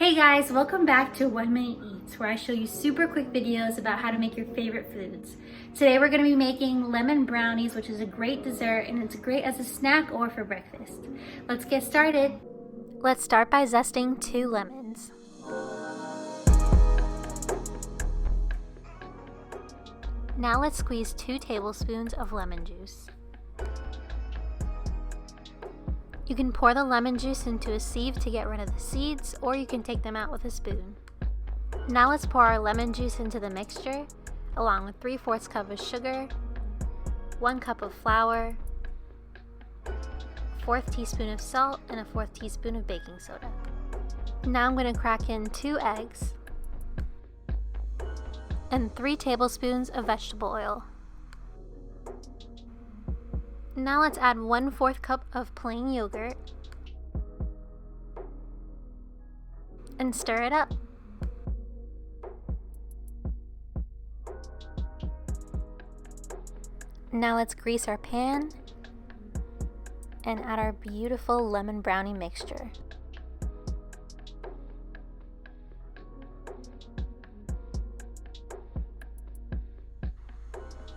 Hey guys, welcome back to 1 Minute Eats, where I show you super quick videos about how to make your favorite foods. Today we're going to be making lemon brownies, which is a great dessert and it's great as a snack or for breakfast. Let's get started. Let's start by zesting 2 lemons. Now let's squeeze 2 tablespoons of lemon juice. You can pour the lemon juice into a sieve to get rid of the seeds, or you can take them out with a spoon. Now let's pour our lemon juice into the mixture, along with 3/4 cup of sugar, 1 cup of flour, 1/4 teaspoon of salt, and 1/4 teaspoon of baking soda. Now I'm going to crack in 2 eggs and 3 tablespoons of vegetable oil. Now let's add 1/4 cup of plain yogurt and stir it up. Now let's grease our pan and add our beautiful lemon brownie mixture.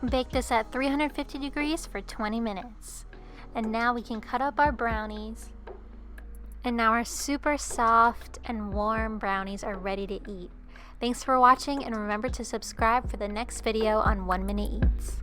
Bake this at 350 degrees for 20 minutes. And now we can cut up our brownies. And now our super soft and warm brownies are ready to eat. Thanks for watching, and remember to subscribe for the next video on 1 Minute Eats.